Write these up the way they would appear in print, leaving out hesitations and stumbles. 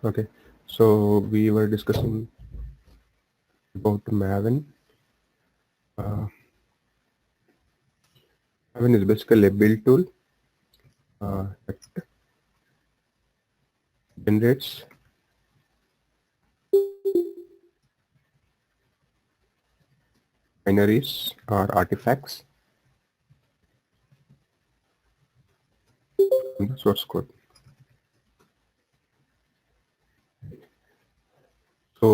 Okay, so we were discussing about Maven. Maven is basically a build tool that generates binaries or artifacts from the source code. So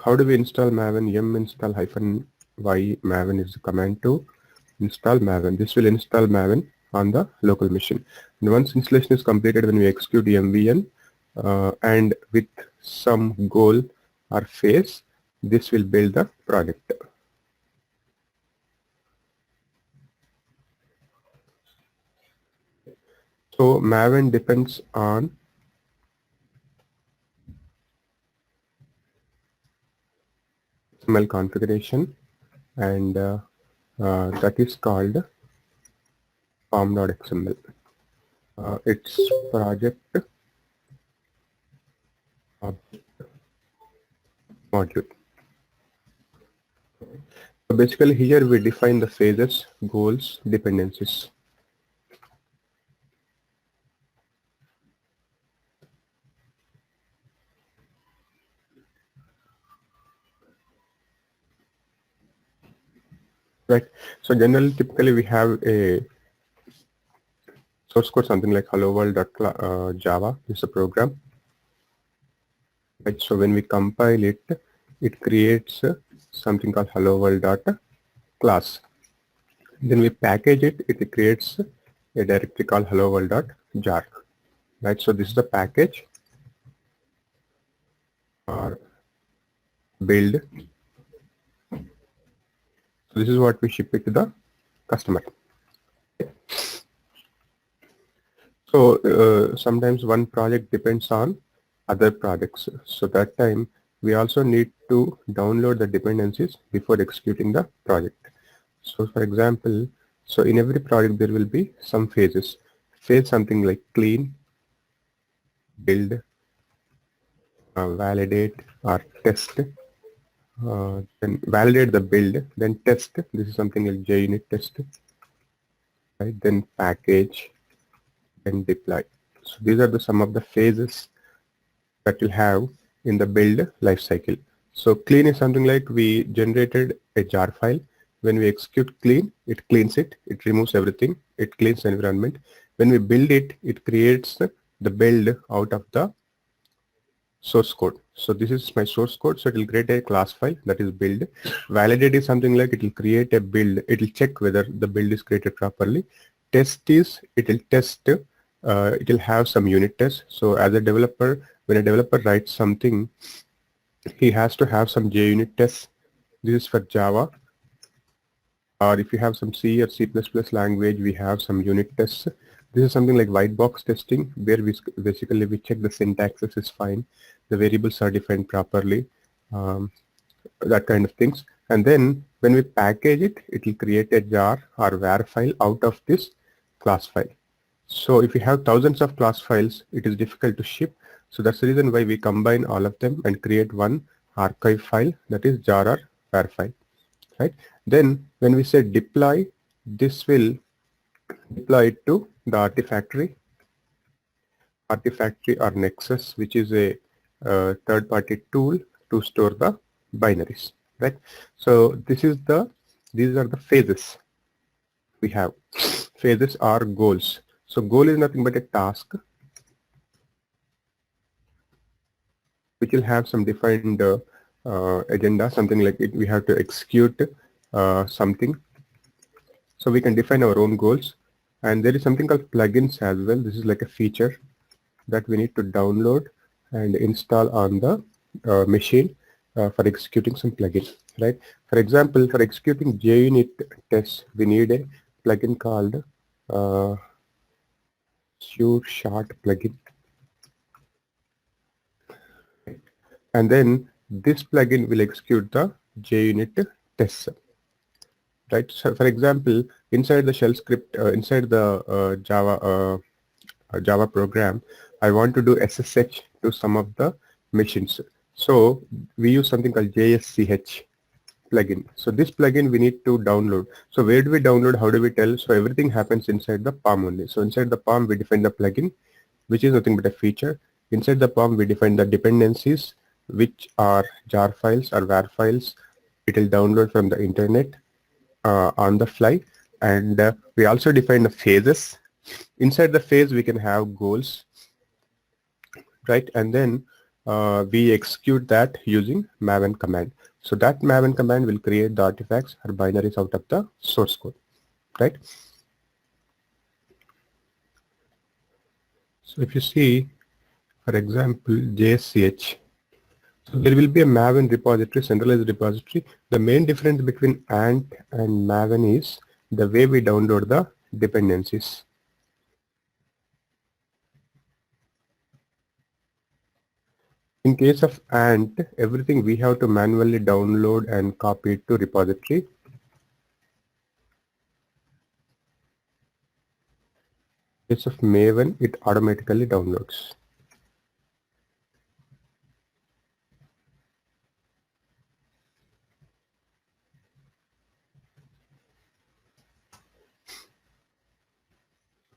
how do we install Maven? Yum install -y Maven is the command to install Maven. This will install Maven on the local machine. And once installation is completed, when we execute mvn and with some goal or phase, this will build the project. So Maven depends on XML configuration, and that is called form.xml. It's project module. So basically here we define the phases, goals, dependencies. Right. So generally, typically we have a source code, something like hello world.java is a program. Right. So when we compile it, it creates something called hello world.class. Then we package it, it creates a directory called hello world.jar. Right. So this is the package or build. So this is what we ship it to the customer. So sometimes one project depends on other projects. So that time we also need to download the dependencies before executing the project. So for example, so in every project there will be some phases. Phase something like clean, build, validate or test. Then validate the build, then test. This is something like JUnit test. Right? Then package, then deploy. So these are the some of the phases that will have in the build lifecycle. So clean is something like we generated a jar file. When we execute clean, it cleans it, it removes everything, it cleans the environment. When we build it, it creates the build out of the source code. So this is my source code. So it will create a class file that is build. Validate is something like it will create a build. It will check whether the build is created properly. Test is it will test. It will have some unit tests. So as a developer, when a developer writes something, he has to have some JUnit tests. This is for Java. Or if you have some C or C++ language, we have some unit tests. This is something like white box testing, where we basically we check the syntaxes is fine, the variables are defined properly, that kind of things. And then when we package it, it will create a jar or var file out of this class file. So if you have thousands of class files, it is difficult to ship. So that's the reason why we combine all of them and create one archive file, that is jar or var file. Right? Then when we say deploy, this will deploy it to the Artifactory or Nexus, which is a third-party tool to store the binaries. Right? So these are the phases we have. Phases are goals. So goal is nothing but a task which will have some defined agenda, something like it, we have to execute something. So we can define our own goals. And there is something called plugins as well. This is like a feature that we need to download and install on the machine for executing some plugin, right? For example, for executing JUnit tests, we need a plugin called SureShot plugin. And then this plugin will execute the JUnit tests. Right. So for example, inside the shell script, inside the Java program, I want to do SSH to some of the machines. So we use something called JSCH plugin. So this plugin we need to download. So where do we download? How do we tell? So everything happens inside the POM only. So inside the POM we define the plugin, which is nothing but a feature. Inside the POM we define the dependencies, which are jar files or WAR files. It will download from the internet on the fly. And we also define the phases. Inside the phase we can have goals, right? And then we execute that using maven command. So that maven command will create the artifacts or binaries out of the source code, right? So if you see, for example, JSCH, so there will be a Maven repository, centralized repository. The main difference between Ant and Maven is the way we download the dependencies. In case of Ant, everything we have to manually download and copy it to repository. In case of Maven, it automatically downloads.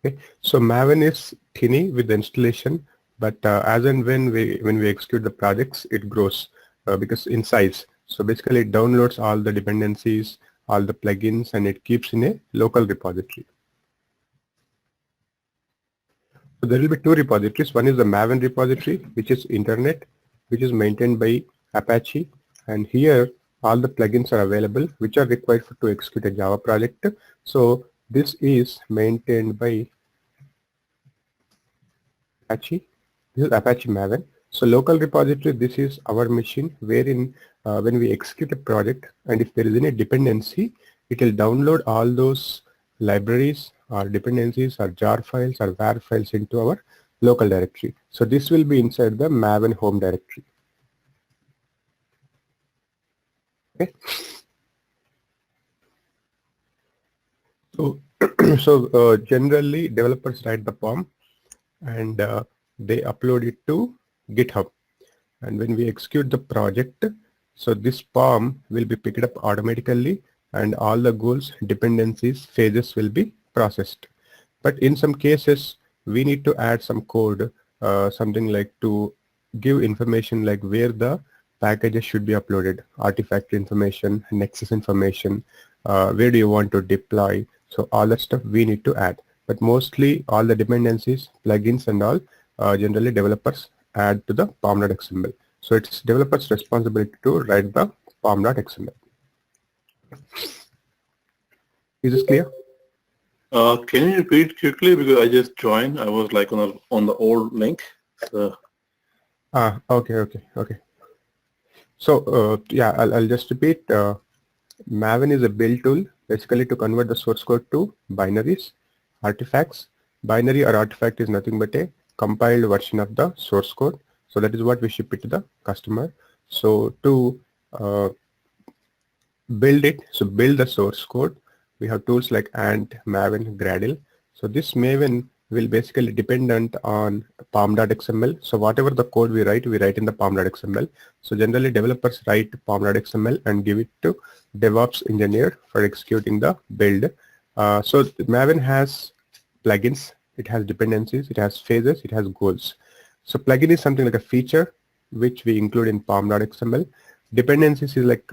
Okay, so Maven is tiny with the installation, but as and when we execute the projects, it grows because in size. So basically, it downloads all the dependencies, all the plugins, and it keeps in a local repository. So there will be two repositories. One is the Maven repository, which is internet, which is maintained by Apache, and here all the plugins are available which are required to execute a Java project. So this is maintained by Apache. This is Apache Maven. So local repository, this is our machine wherein when we execute a project and if there is any dependency, it will download all those libraries or dependencies or jar files or WAR files into our local directory. So this will be inside the Maven home directory. Okay. So generally developers write the POM and they upload it to GitHub. And when we execute the project, so this POM will be picked up automatically and all the goals, dependencies, phases will be processed. But in some cases, we need to add some code, something like to give information like where the packages should be uploaded, artifact information, nexus information, where do you want to deploy. So all that stuff we need to add. But mostly all the dependencies, plugins and all, generally developers add to the pom.xml. So it's developers' responsibility to write the pom.xml. Is this clear? Can you repeat quickly because I just joined. I was like on the old link. So. Okay. So yeah, I'll just repeat. Maven is a build tool basically to convert the source code to binaries, artifacts. Binary or artifact is nothing but a compiled version of the source code. So that is what we ship it to the customer. So to build it, so build the source code, we have tools like Ant, Maven, Gradle. So this Maven will basically dependent on pom.xml. So whatever the code we write in the pom.xml. So generally developers write pom.xml and give it to DevOps engineer for executing the build. So Maven has plugins, it has dependencies, it has phases, it has goals. So plugin is something like a feature which we include in pom.xml. Dependencies is like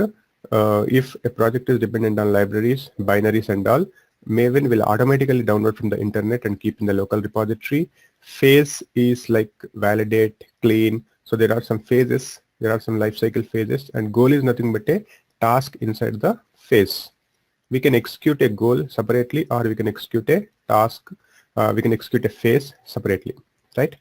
if a project is dependent on libraries, binaries and all, Maven will automatically download from the internet and keep in the local repository. Phase is like validate, clean. So there are some phases, there are some lifecycle phases, and goal is nothing but a task inside the phase. We can execute a goal separately or we can execute a task, we can execute a phase separately, right?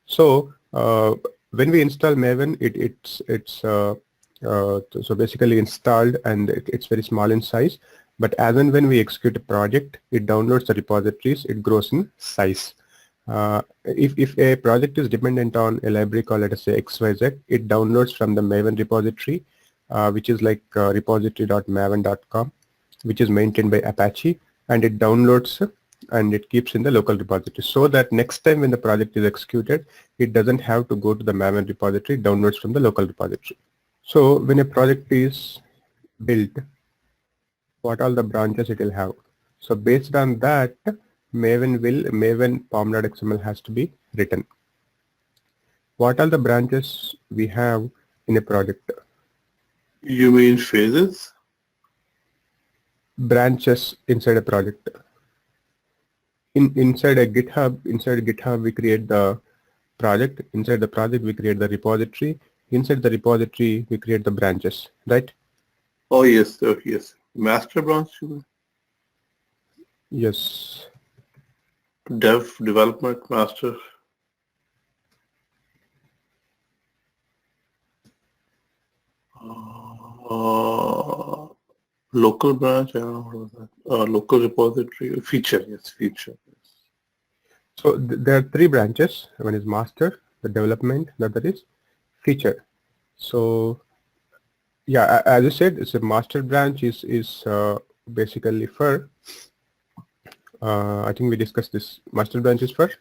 So when we install Maven, it's so basically installed and it's very small in size. But as and when we execute a project, it downloads the repositories, it grows in size. If a project is dependent on a library called, let us say, XYZ, it downloads from the Maven repository, which is like repository.maven.com, which is maintained by Apache, and it downloads and it keeps in the local repository so that next time when the project is executed, it doesn't have to go to the Maven repository, downloads from the local repository. So when a project is built, what all the branches it will have. So based on that, Maven pom.xml has to be written. What are the branches we have in a project? You mean phases? Branches inside a project. Inside GitHub, we create the project. Inside the project, we create the repository. Inside the repository, we create the branches, right? Oh yes, sir. Yes. Master branch. You mean? Yes. Development master. Local branch. I don't know what was that. Local repository. Feature. Yes, feature. So there are three branches. One is master, the development, the other is feature. So yeah, as I said, it's a master branch is basically for. I think we discussed this. Master branch is for.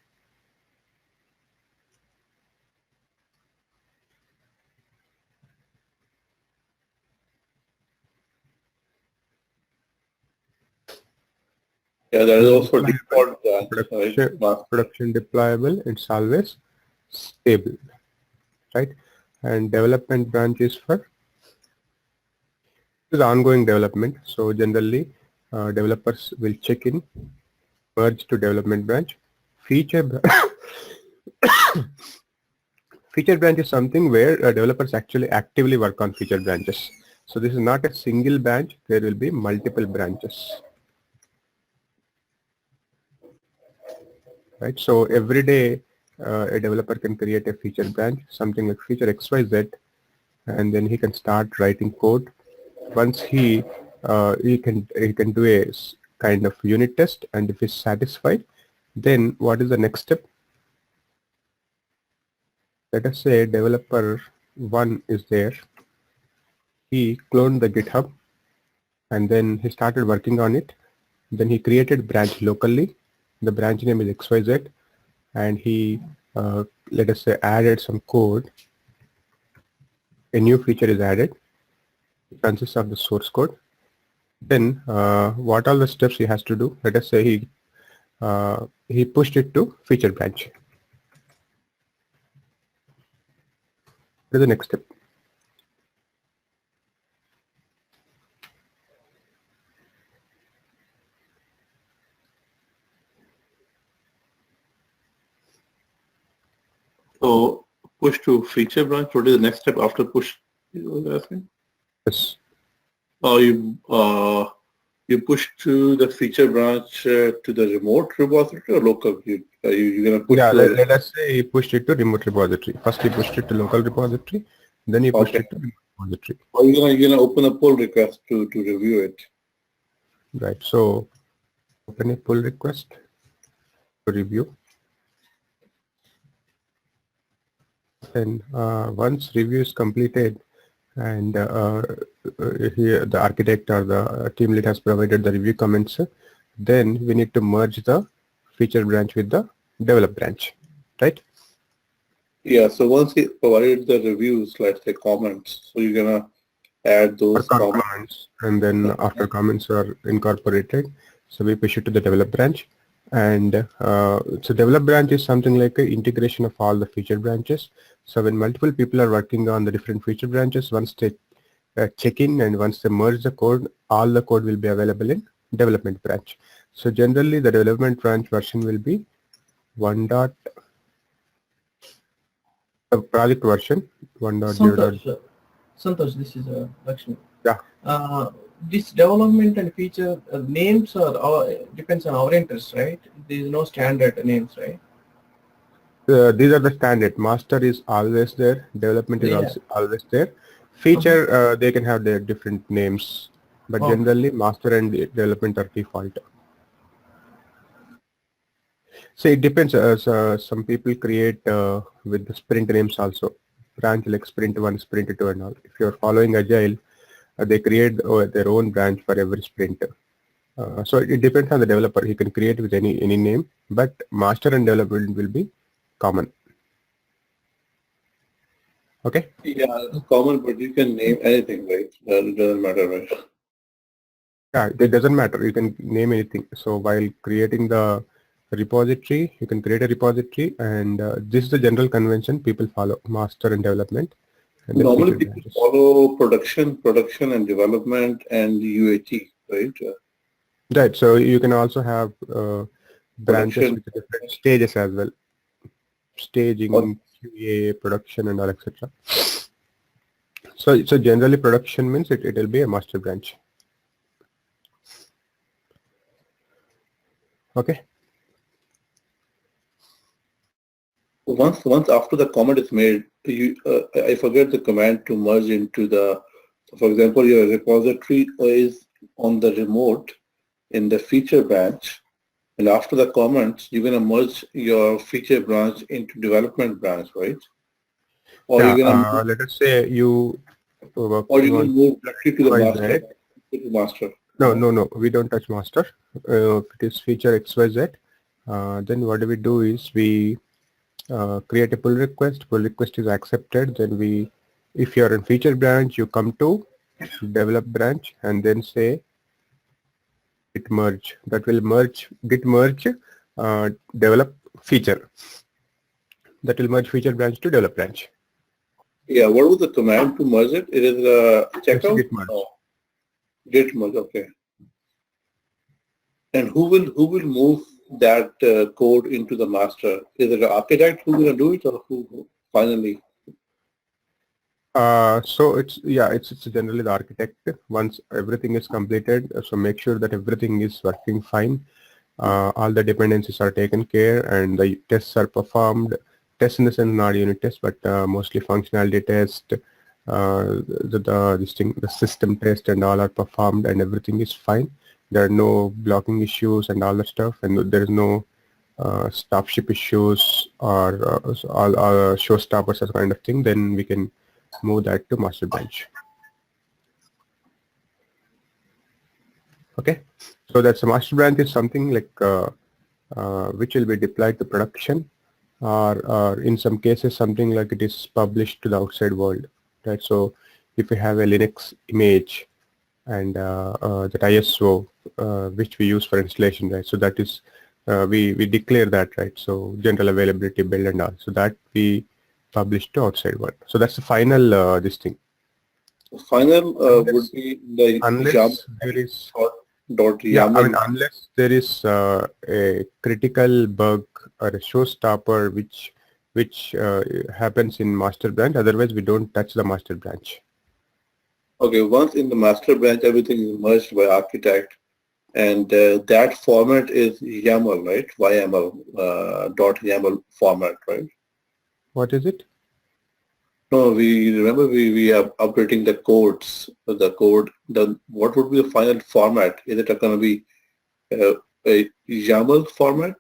Yeah, that is also default branch. Production deployable. It's always stable, right? And development branch is for. This is ongoing development. So generally, developers will check in, merge to development branch. Feature branch is something where developers actually actively work on feature branches. So this is not a single branch. There will be multiple branches. Right. So every day, a developer can create a feature branch, something like feature XYZ, and then he can start writing code. Once he can do a kind of unit test, and if he's satisfied, then what is the next step? Let us say developer 1 is there. He cloned the GitHub, and then he started working on it. Then he created branch locally. The branch name is XYZ, and he let us say added some code. A new feature is added. It consists of the source code. Then what are the steps he has to do? Let us say he pushed it to feature branch. What is the next step? So push to feature branch. What is the next step after push? You were asking? Yes. You push to the feature branch to the remote repository or local? You're gonna push. Yeah, let us say he pushed it to remote repository. First he pushed it to local repository, then he pushed it to remote repository. Or you're gonna open a pull request to review it. Right. So open a pull request to review. And once review is completed, and here the architect or the team lead has provided the review comments, then we need to merge the feature branch with the develop branch, right? Yeah, so once he provided the reviews, let's say comments, so you're gonna add those comments, and then after comments are incorporated, so we push it to the develop branch. And so develop branch is something like an integration of all the feature branches. So when multiple people are working on the different feature branches, once they check in and once they merge the code, all the code will be available in development branch. So generally the development branch version will be 1. Project version 1.0. Santosh, this is Lakshmi. Yeah. This development and feature names are depends on our interest, right? There is no standard names, right? These are the standard. Master is always there. Development is also always there. Feature, they can have their different names, but generally master and development are default. So it depends. Some people create with the sprint names also. Branch like sprint 1, sprint 2 and all. If you're following Agile, they create their own branch for every sprint. So it depends on the developer. He can create with any name, but master and development will be common. Okay. Yeah, it's common, but you can name anything, right? It doesn't matter, right? Yeah, it doesn't matter. You can name anything. So while creating the repository, you can create a repository, and this is the general convention people follow: master and development, and then Normally feature people branches. follow production and development and UAT, right? Right. So you can also have branches Production. with different stages as well: Or, staging, QA, production, and all, etc. So generally, production means it will be a master branch. Okay. once after the comment is made, I forget the command to merge into the. For example, your repository is on the remote in the feature branch, and after the comments, you're gonna merge your feature branch into development branch, right? Or Yeah. you're gonna Let us say you are or working you're gonna on move directly to the master. XYZ. No. We don't touch master. If it is feature XYZ, then what we do is we create a pull request. Pull request is accepted. Then we, if you're in feature branch, you come to develop branch and then say git merge. That will merge git merge develop feature. That will merge feature branch to develop branch. Yeah, what was the command to merge it? It is a It's checkout? git merge. Oh, git merge, okay. And who will move that code into the master? Is it an architect who's gonna do it, or who finally? So it's generally the architect. Once everything is completed, so make sure that everything is working fine. All the dependencies are taken care and the tests are performed. Tests in the sense not unit tests, but mostly functionality test. The system test and all are performed and everything is fine. There are no blocking issues and all that stuff, and there is no stop ship issues or all showstoppers as kind of thing. Then we can move that to master branch. Okay, so that's a master branch is something like which will be deployed to production, or in some cases something like it is published to the outside world, right? So if you have a Linux image and that ISO which we use for installation, right? So that is we declare that, right? So general availability build and all, so that we publish to outside world. So that's the final this thing. Final would be the Unless there is YAML. unless there is a critical bug or a showstopper which happens in master branch. Otherwise, we don't touch the master branch. Okay, once in the master branch, everything is merged by architect, and that format is YAML, right? YAML .YAML format, right? What is it? No, we are updating the codes. The code. What would be the final format? Is it going to be a YAML format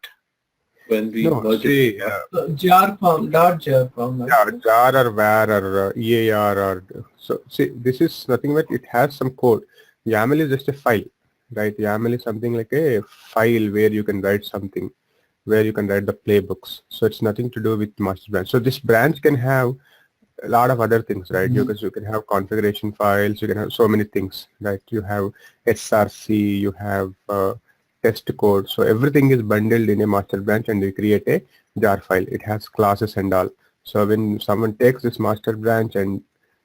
when we merge it? jar form, .jar form. Yeah, jar or var or EAR or so. See, this is nothing but it has some code. YAML is just a file, right? YAML is something like a file where you can write something, where you can write the playbooks. So it's nothing to do with master branch. So this branch can have a lot of other things, right? Mm-hmm. Because you can have configuration files, you can have so many things, right? You have SRC, you have test code. So everything is bundled in a master branch and we create a jar file. It has classes and all. So when someone takes this master branch and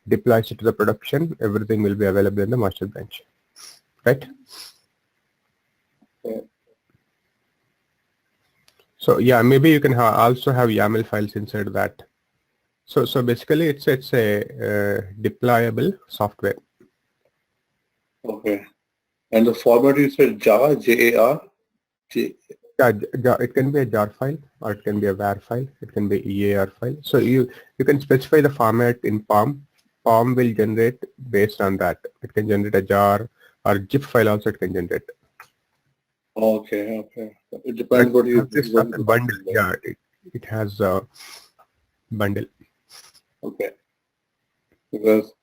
deploys it to the production, everything will be available in the master branch, right? Yeah. So yeah, maybe you can also have YAML files inside that. So basically, it's a deployable software. Okay. And the format you said jar, JAR? Yeah, it can be a jar file or it can be a var file. It can be EAR file. So you can specify the format in POM. POM will generate based on that. It can generate a jar or zip file also it can generate. Okay, okay. It depends what you bundle. Yeah, it has a bundle. Okay. Because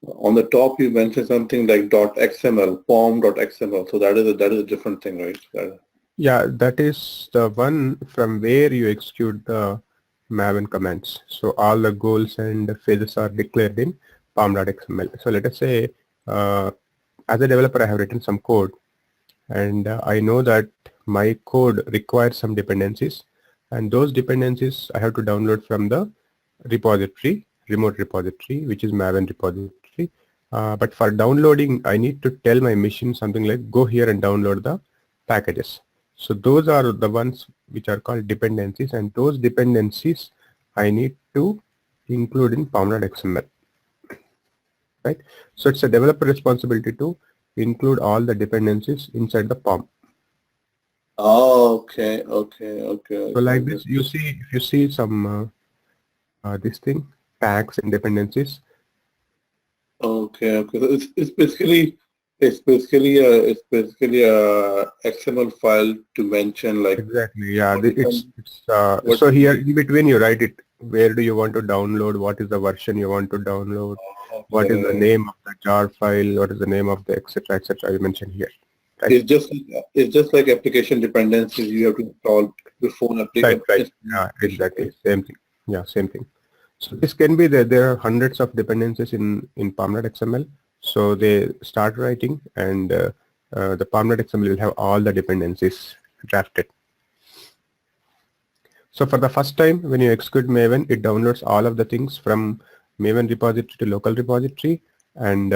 On the top, you mentioned something like .xml, pom.xml. So that is a different thing, right? Yeah, that is the one from where you execute the Maven commands. So all the goals and phases are declared in pom.xml. So let us say, as a developer, I have written some code, and I know that my code requires some dependencies, and those dependencies I have to download from the repository, remote repository, which is Maven repository. But for downloading, I need to tell my machine something like, go here and download the packages. So those are the ones which are called dependencies, and those dependencies I need to include in pom.xml, right? So it's a developer responsibility to include all the dependencies inside the POM. Oh, okay. So like this, you see, if you see some this thing, tags and dependencies. Okay. So it's basically a XML file to mention like Exactly. Yeah. So here in between you write it. Where do you want to download? What is the version you want to download? What is the name of the jar file? What is the name of the etc. etc. You mentioned here. Right? It's just like application dependencies you have to install before an application. Right. Yeah. Exactly. Same thing. Yeah. Same thing. So this can be there are hundreds of dependencies in pom.xml. So they start writing, and the pom.xml will have all the dependencies drafted. So for the first time, when you execute Maven, it downloads all of the things from Maven repository to local repository. And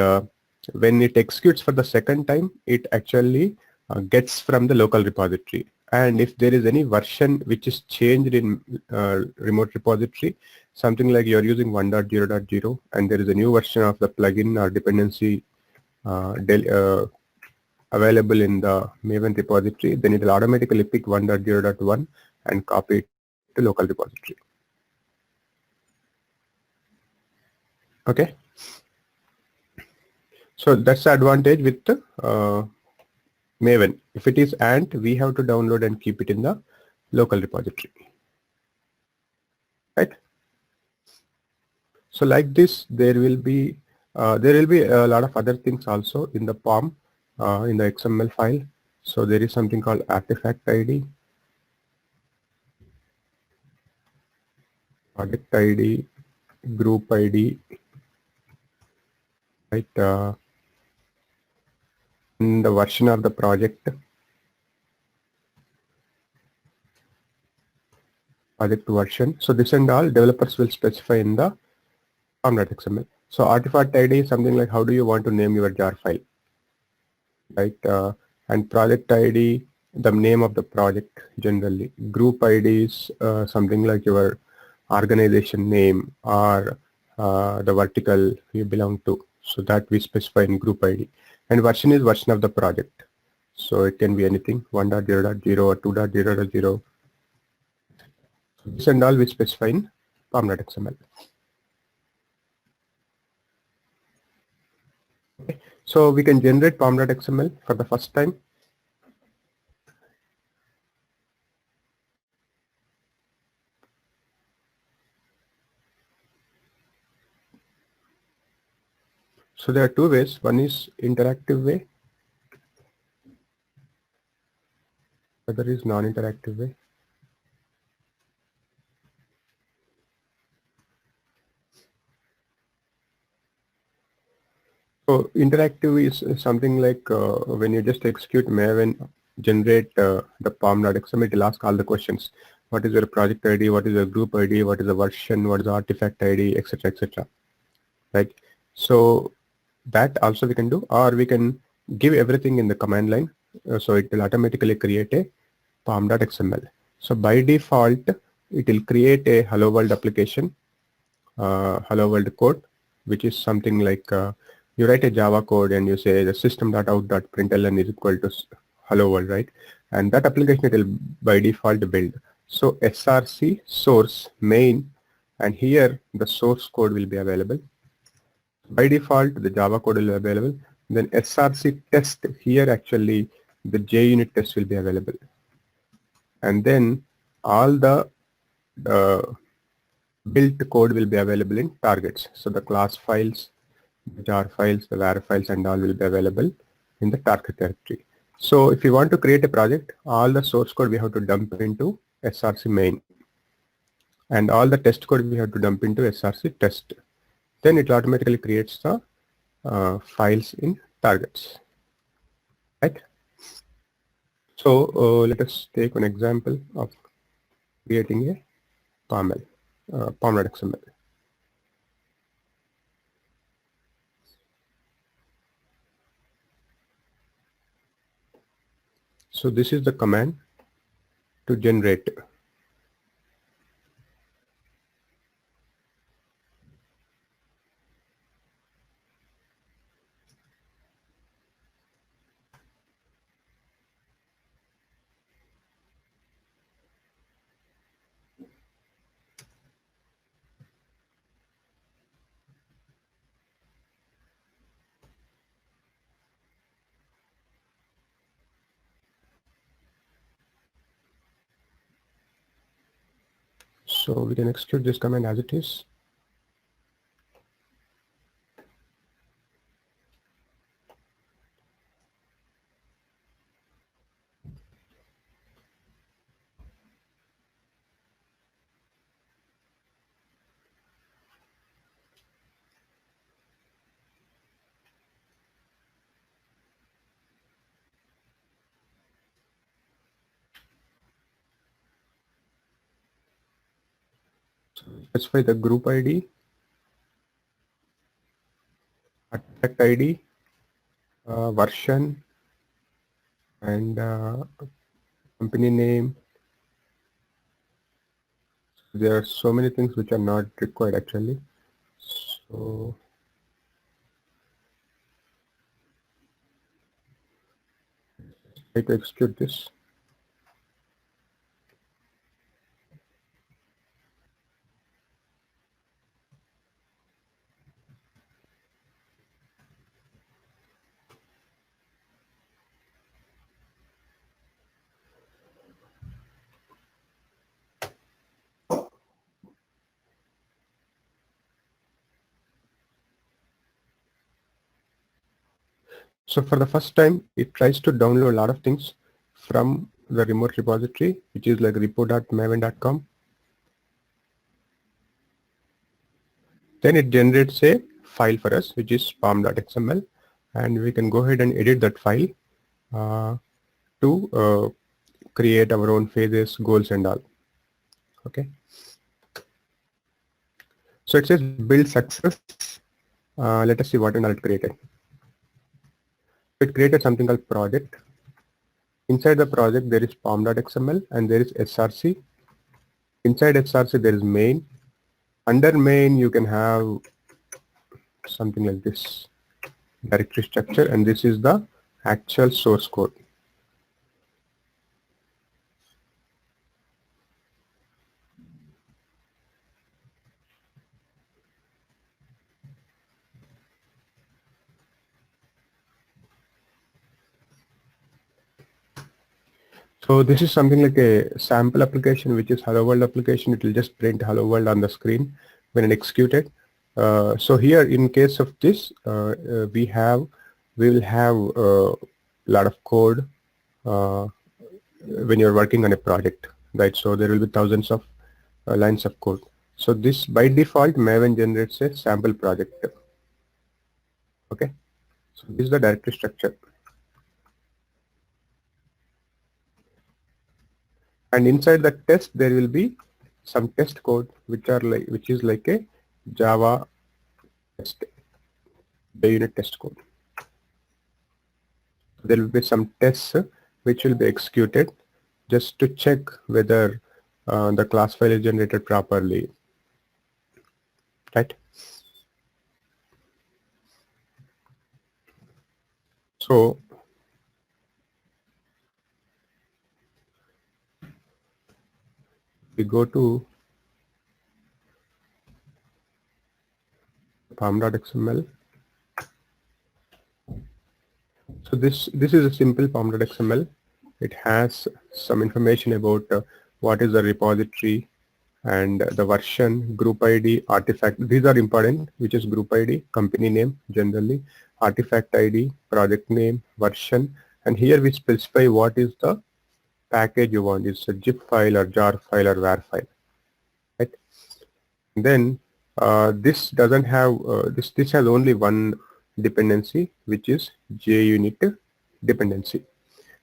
when it executes for the second time, it actually gets from the local repository. And if there is any version which is changed in remote repository, something like you're using 1.0.0 and there is a new version of the plugin or dependency available in the Maven repository, then it will automatically pick 1.0.1 and copy it to local repository. Okay. So that's the advantage with Maven. If it is Ant, we have to download and keep it in the local repository. Right. So like this, there will be a lot of other things also in the POM, in the XML file. So there is something called artifact ID, project ID, group ID, right? And the version of the project version. So this and all developers will specify in the pom.xml. So artifact ID is something like how do you want to name your jar file, right? And project ID, the name of the project generally. Group ID is something like your organization name or the vertical you belong to. So that we specify in group ID. And version is version of the project. So it can be anything 1.0.0 or 2.0.0. This and all we specify in pom.xml. Okay. So we can generate pom.xml for the first time. So there are two ways. One is interactive way. Other is non-interactive way. So interactive is something like when you just execute Maven, generate the pom.xml, it will ask all the questions. What is your project ID? What is your group ID? What is the version? What is the artifact ID, etc., etc. Right. So that also we can do, or we can give everything in the command line. So it will automatically create a pom.xml. So by default, it will create a hello world application, hello world code, which is something like you write a Java code and you say the system.out.println is equal to hello world, right? And that application it will by default build. So src source main, and here the source code will be available. By default, the Java code will be available. Then src test, here actually the JUnit test will be available. And then all the built code will be available in targets. So the class files, the jar files, the var files, and all will be available in the target directory. So if you want to create a project, all the source code we have to dump into src main, and all the test code we have to dump into src test. Then it automatically creates the files in targets, right? So let us take an example of creating a pom.xml. So this is the command to generate. So we can execute this command as it is. Specify the group ID, artifact ID, version, and company name. There are so many things which are not required actually. So try to execute this. So for the first time, it tries to download a lot of things from the remote repository, which is like repo.maven.com. Then it generates a file for us, which is pom.xml, and we can go ahead and edit that file to create our own phases, goals, and all. Okay. So it says build success. Let us see what and all it created. It created something called project. Inside the project, there is pom.xml and there is src. Inside src, there is main. Under main, you can have something like this directory structure, and this is the actual source code. So this is something like a sample application, which is Hello World application. It will just print Hello World on the screen when it executed. So here, in case of this, we will have a lot of code when you're working on a project, right? So there will be thousands of lines of code. So this, by default, Maven generates a sample project. Okay. So this is the directory structure. And inside the test, there will be some test code which is like a Java test, the unit test code. There will be some tests which will be executed just to check whether the class file is generated properly, right? So we go to pom.xml. So this is a simple pom.xml. It has some information about what is the repository and the version, group ID, artifact. These are important, which is group ID, company name generally, artifact ID, project name, version, and here we specify what is the package you want. It's a zip file or jar file or WAR file, right? Then this doesn't have this has only one dependency, which is JUnit dependency.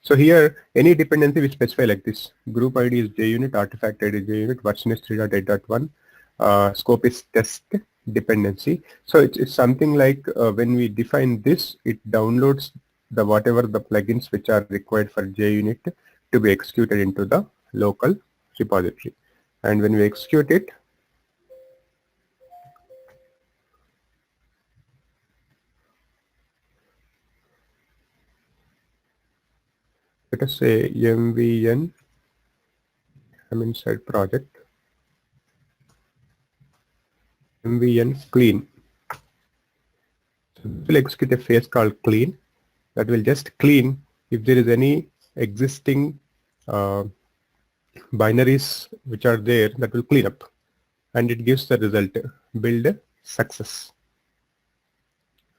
So here any dependency we specify like this: group ID is JUnit, artifact ID is JUnit, version is 3.8.1, scope is test dependency. So it's something like when we define this, it downloads the whatever the plugins which are required for JUnit to be executed into the local repository, and when we execute it, let us say MVN, I'm inside project, MVN clean. So we'll execute a phase called clean that will just clean if there is any existing binaries which are there, that will clean up, and it gives the result build success.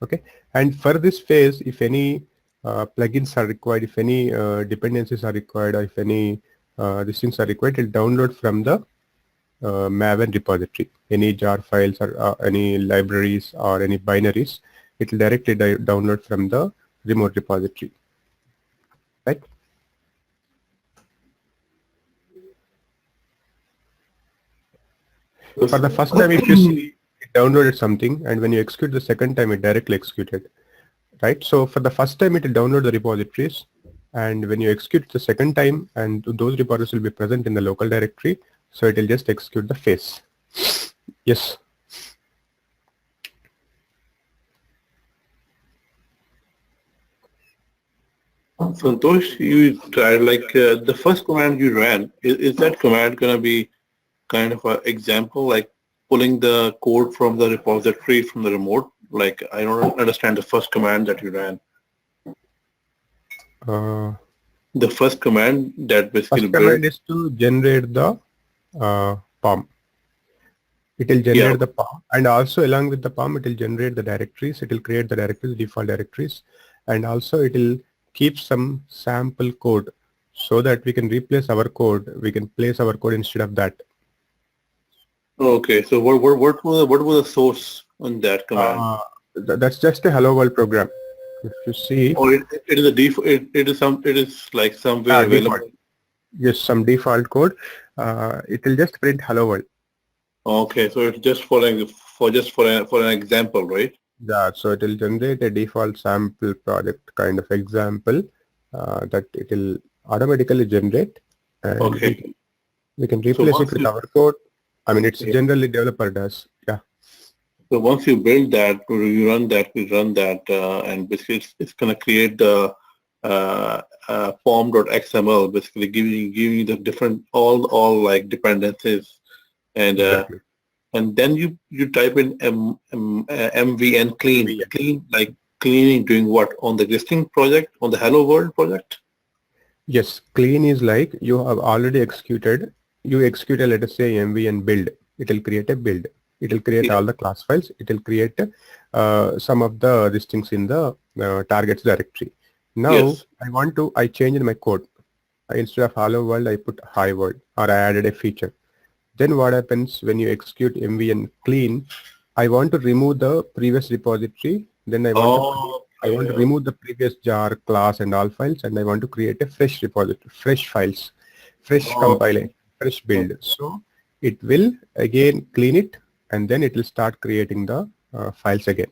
Okay, and for this phase, if any plugins are required, if any dependencies are required, or if any these things are required, it will download from the Maven repository. Any jar files or any libraries or any binaries, it will directly download from the remote repository, right? For the first time, if you see it downloaded something, and when you execute the second time, it directly executed, right? So for the first time, it will download the repositories, and when you execute the second time, and those repositories will be present in the local directory, so it will just execute the phase. Yes. Santosh, you tried like the first command you ran. Is that command going to be kind of an example, like pulling the code from the repository from the remote? Like I don't understand the first command that you ran. The first command that basically First command is to generate the POM. It will generate the POM, and also along with the POM, it will generate the directories. It will create the directories, default directories, and also it will keep some sample code so that we can replace our code. We can place our code instead of that. Okay, so what was the source on that command? That's just a hello world program. If you see, it is a default. It is like somewhere available. Default. Yes, some default code. It will just print hello world. Okay, so it's just for an example, right? Yeah, so it will generate a default sample project kind of example that it will automatically generate. And okay. We can replace it with our code. I mean, it's generally developer does. Yeah. So once you build that, you run that, and basically it's going to create the form.xml, basically giving you the different all like dependencies, and exactly. And then you type in MVN clean, like cleaning, doing what on the existing project, on the Hello World project? Yes, clean is like you have already executed. You execute a, let us say, MVN build. It will create a build. It will create all the class files. It will create some of the these things in the targets directory. Now I changed my code. Instead of hello world, I put hi world, or I added a feature. Then what happens when you execute MVN clean? I want to remove the previous repository. Then I want to remove the previous jar, class, and all files, and I want to create a fresh repository, fresh files, fresh compilation, fresh build. So it will again clean it, and then it will start creating the files again.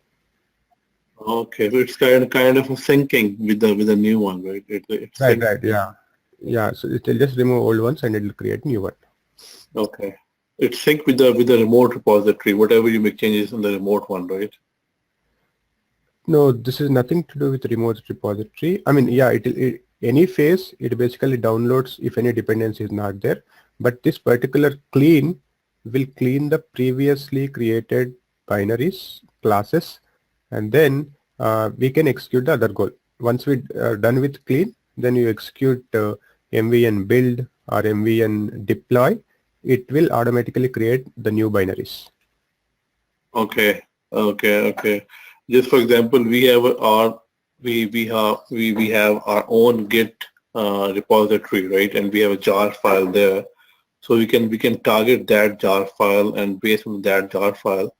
Okay, so it's kind of a syncing with the new one, right? Right, yeah. So it will just remove old ones and it will create new one. Okay, it's synced with the remote repository. Whatever you make changes in the remote one, right? No, this is nothing to do with remote repository. I mean, yeah, any phase it basically downloads if any dependency is not there. But this particular clean will clean the previously created binaries, classes, and then we can execute the other goal. Once we are done with clean, then you execute MVN build or MVN deploy. it will automatically create the new binaries. Okay. Just for example, we have our own Git repository, right? And we have a jar file there. So we can target that jar file, and based on that jar file,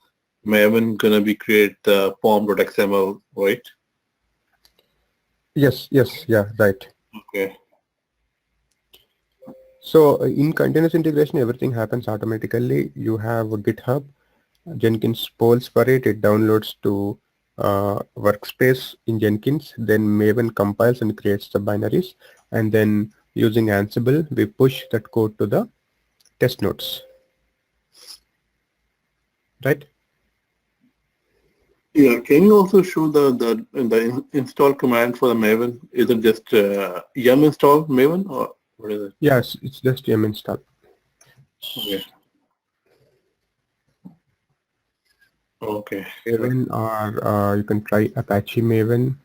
Maven gonna be create the pom.xml, right? Yes, yeah, right. Okay. So in continuous integration, everything happens automatically. You have a GitHub, Jenkins polls for it. It downloads to workspace in Jenkins. Then Maven compiles and creates the binaries. And then using Ansible, we push that code to the test nodes. Right? Yeah. Can you also show the install command for the Maven? Is it just yum install Maven, or what is it? Yes, it's just yum install. Okay. Okay. Maven, or you can try Apache Maven.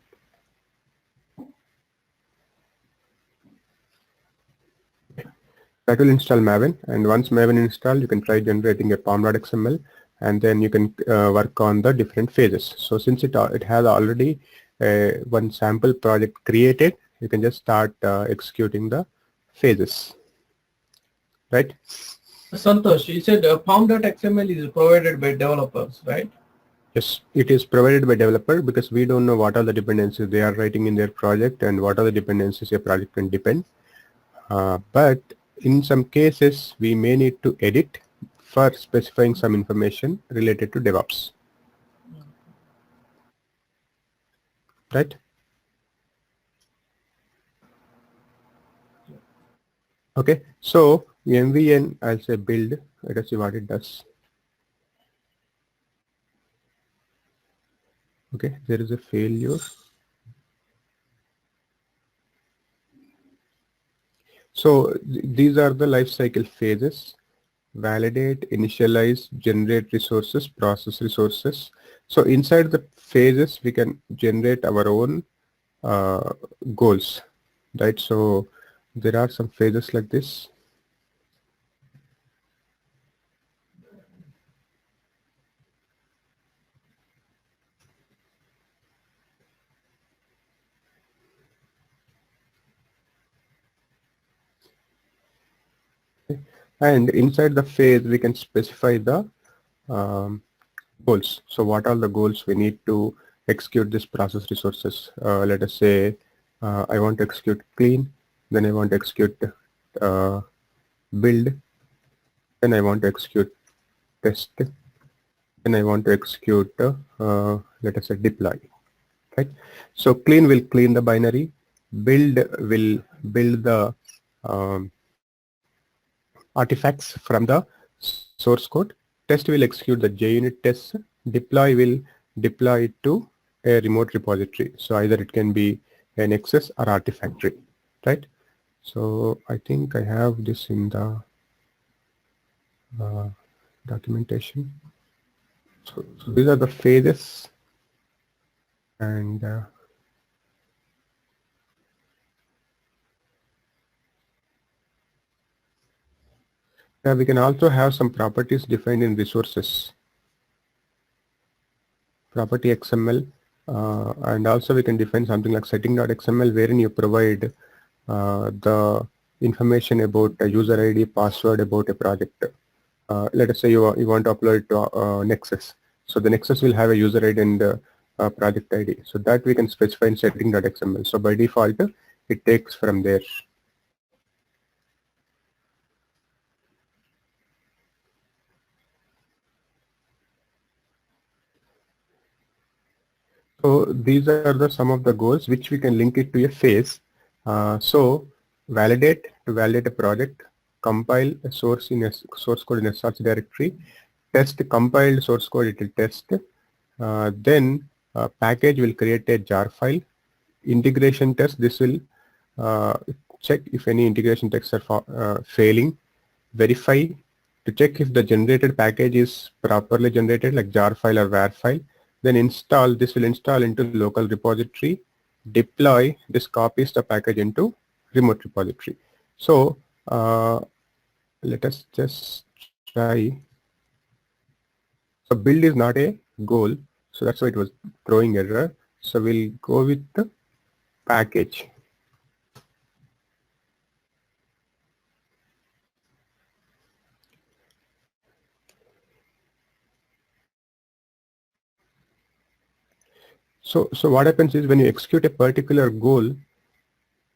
That will install Maven, and once Maven installed, you can try generating a pom.xml, and then you can work on the different phases. So since it has already one sample project created, you can just start executing the phases, right? Santosh, you said pom.xml is provided by developers, right? Yes, it is provided by developer because we don't know what are the dependencies they are writing in their project and what are the dependencies a project can depend. But in some cases, we may need to edit for specifying some information related to DevOps. Right? Okay, so MVN, I'll say build. Let us see what it does. Okay, there is a failure. So these are the life cycle phases: validate, initialize, generate resources, process resources. So inside the phases, we can generate our own goals, right? So there are some phases like this. And inside the phase, we can specify the goals. So what are the goals we need to execute this process resources? Let us say I want to execute clean, then I want to execute build, then I want to execute test, then I want to execute let us say deploy, right? So clean will clean the binary, build will build the artifacts from the source code, test will execute the JUnit tests, deploy will deploy it to a remote repository. So either it can be an Nexus or Artifactory, right? So I think I have this in the documentation. So these are the phases, and we can also have some properties defined in resources, property XML, and also we can define something like setting.xml, wherein you provide the information about a user ID, password about a project. Let us say you want to upload it to Nexus. So the Nexus will have a user ID and project ID. So that we can specify in setting.xml. So by default, it takes from there. So these are some of the goals which we can link it to a phase. So validate, to validate a project, compile a source code in a source directory, test compiled source code, it will test. Then package will create a jar file. Integration test, this will check if any integration tests are failing. Verify, to check if the generated package is properly generated, like jar file or var file. Then install, this will install into local repository. Deploy, this copies the package into remote repository. So let us just try. So build is not a goal, so that's why it was throwing error. So we'll go with the package. So what happens is when you execute a particular goal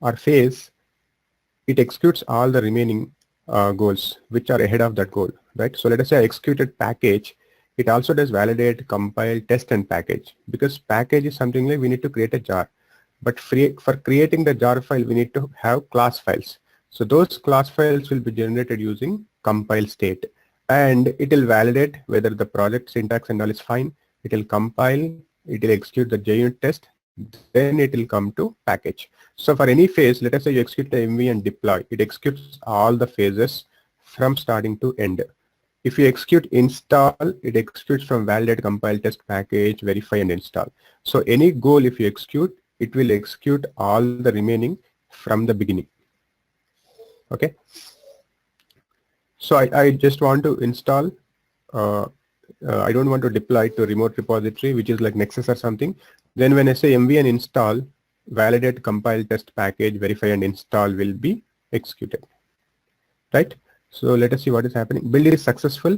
or phase, it executes all the remaining goals which are ahead of that goal, right? So let us say I executed package. It also does validate, compile, test, and package, because package is something like we need to create a jar. But for creating the jar file, we need to have class files. So those class files will be generated using compile state, and it will validate whether the project syntax and all is fine. It will compile, it will execute the JUnit test, then it will come to package. So for any phase, let us say you execute the MV and deploy, it executes all the phases from starting to end. If you execute install, it executes from validate, compile, test, package, verify, and install. So any goal, if you execute, it will execute all the remaining from the beginning. Okay. So I just want to install. I don't want to deploy to remote repository, which is like Nexus or something. Then when I say MV and install, validate, compile, test, package, verify, and install will be executed. Right. So let us see what is happening. Build is successful.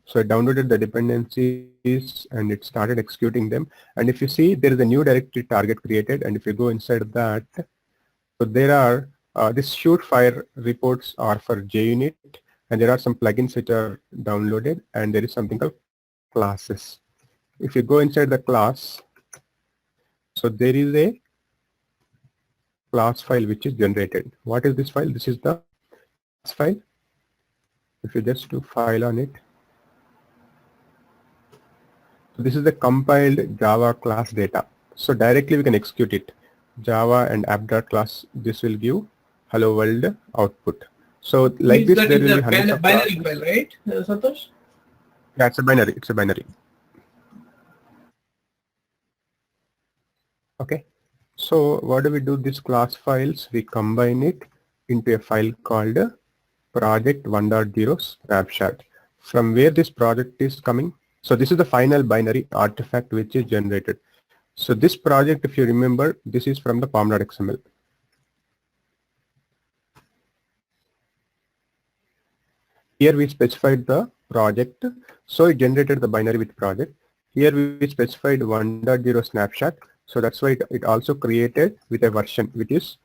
So I downloaded the dependencies and it started executing them. And if you see, there is a new directory target created. And if you go inside that, so there are these shoot fire reports are for JUnit, and there are some plugins which are downloaded, and there is something called classes. If you go inside the class, so there is a class file which is generated. What is this file? This is the class file. If you just do file on it, so this is the compiled Java class data. So directly we can execute it. Java and app.class, this will give hello world output. So like this, there will be hundreds of binary classes. file, right, Santosh? Yeah, it's a binary. It's a binary. Okay. So what do we do? These class files, we combine it into a file called project 1.0 snapshot. From where this project is coming. So this is the final binary artifact which is generated. So this project, if you remember, this is from the pom.xml. Here we specified the project. So it generated the binary with project. Here we specified 1.0 snapshot. So that's why it also created with a version which is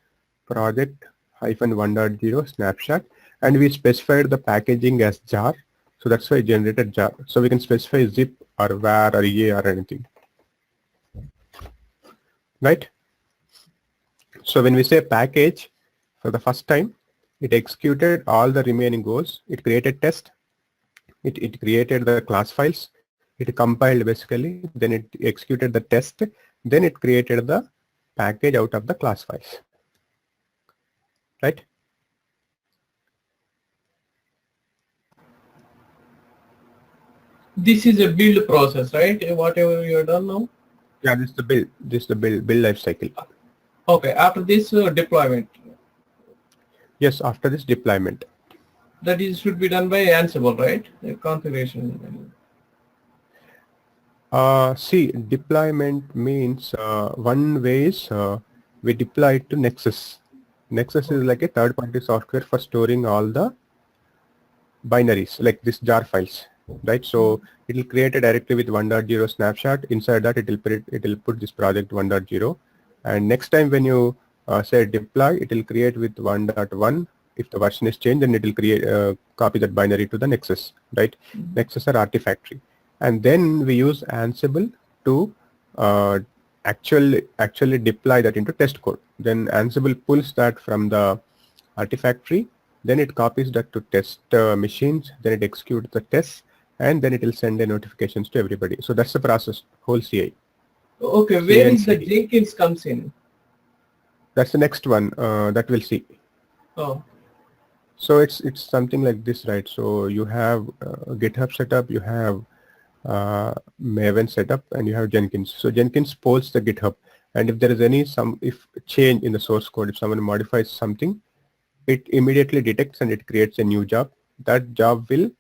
project -1.0 snapshot. And we specified the packaging as jar. So that's why it generated jar. So we can specify zip or var or EA or anything. Right? So when we say package, for the first time, it executed all the remaining goals. It created test. It created the class files. It compiled basically. Then it executed the test. Then it created the package out of the class files. Right? This is a build process, right? Whatever you have done now. Yeah, this is the build. This is the build life cycle. Okay. After this deployment. Yes, after this deployment. That is should be done by Ansible, right? The configuration. See, deployment means one way is we deploy it to Nexus. Nexus is like a third-party software for storing all the binaries, like this jar files, right? So it will create a directory with 1.0 snapshot. Inside that, it will put this project 1.0, and next time when you say deploy, it will create with 1.1. If the version is changed, then it will create copy that binary to the Nexus, right? Mm-hmm. Nexus or Artifactory. And then we use Ansible to actually deploy that into test code. Then Ansible pulls that from the Artifactory, then it copies that to test machines, then it executes the tests, and then it will send the notifications to everybody. So that's the process, whole CI. Okay, where is the Jenkins comes in? That's the next one that we'll see. Oh. So it's something like this, right? So you have GitHub setup, you have Maven setup, and you have Jenkins. So Jenkins polls the GitHub, and if there is any if change in the source code, if someone modifies something, it immediately detects and it creates a new job. That job will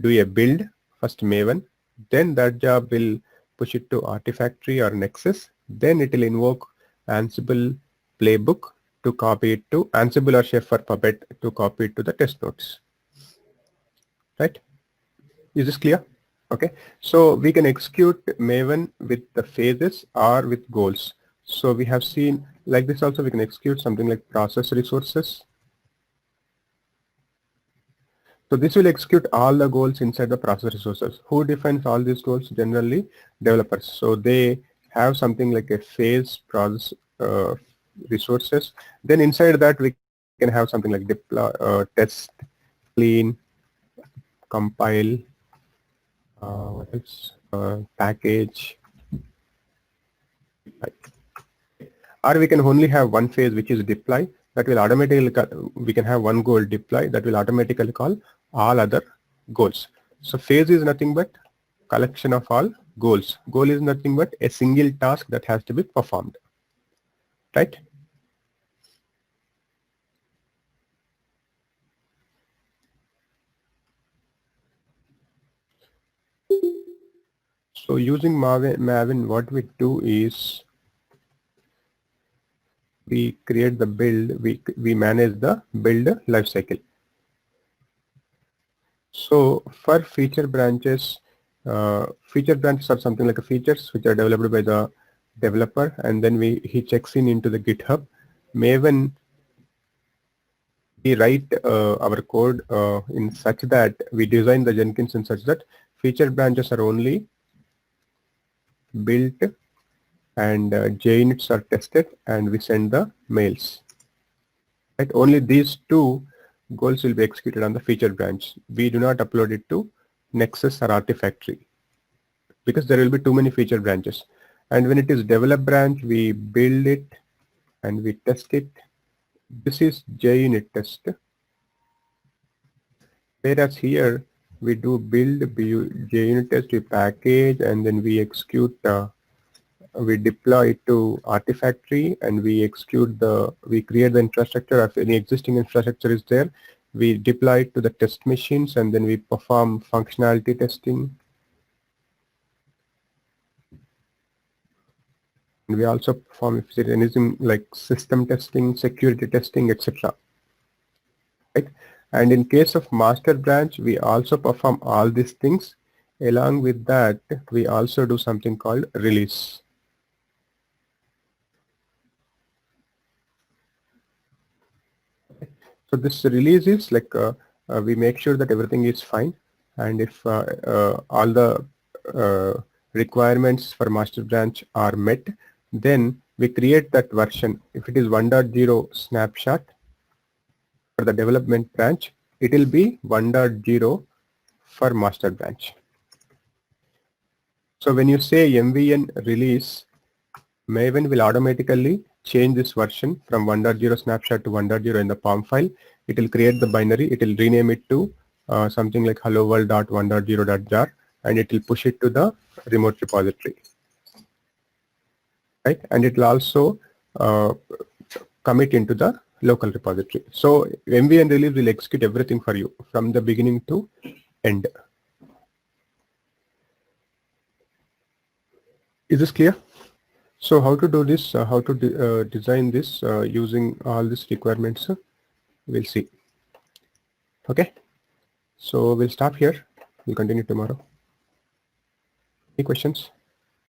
do a build, first Maven, then that job will push it to Artifactory or Nexus, then it will invoke Ansible playbook to copy it to Ansible or Chef or Puppet to copy it to the test notes. Right? Is this clear? Okay. So we can execute Maven with the phases or with goals. So we have seen like this also we can execute something like process resources. So this will execute all the goals inside the process resources. Who defines all these goals? Generally developers. So they have something like a phase process resources. Then inside that we can have something like deploy, test, clean, compile, what else? Package. Or we can only have one phase which is deploy that will automatically, we can have one goal deploy that will automatically call all other goals. So phase is nothing but collection of all goals. Goal is nothing but a single task that has to be performed. Right? So using Maven, what we do is we create the build, we manage the build lifecycle. So for feature branches are something like a features which are developed by the developer, and then he checks into the GitHub. Maven, we write our code in such that we design the Jenkins in such that feature branches are only built and JUnits are tested and we send the mails. Right? Only these two goals will be executed on the feature branch. We do not upload it to Nexus or Artifactory because there will be too many feature branches. And when it is develop branch, we build it and we test it. This is JUnit test. Whereas here we do build JUnit test, we package, and then we execute, we deploy it to Artifactory, and we create the infrastructure. If any existing infrastructure is there, we deploy it to the test machines, and then we perform functionality testing. And we also perform if there is anything like system testing, security testing, etc. Right? And in case of master branch, we also perform all these things. Along with that, we also do something called release. So this release is like we make sure that everything is fine, and if all the requirements for master branch are met, then we create that version. If it is 1.0 snapshot for the development branch, it will be 1.0 for master branch. So when you say MVN release, Maven will automatically change this version from 1.0 snapshot to 1.0 in the POM file. It will create the binary. It will rename it to something like helloworld.1.0.jar, and it will push it to the remote repository. Right? And it will also commit into the local repository. So MVN release will execute everything for you from the beginning to end. Is this clear? So how to do this, how to design this using all these requirements, we'll see. Okay. So we'll stop here. We'll continue tomorrow. Any questions?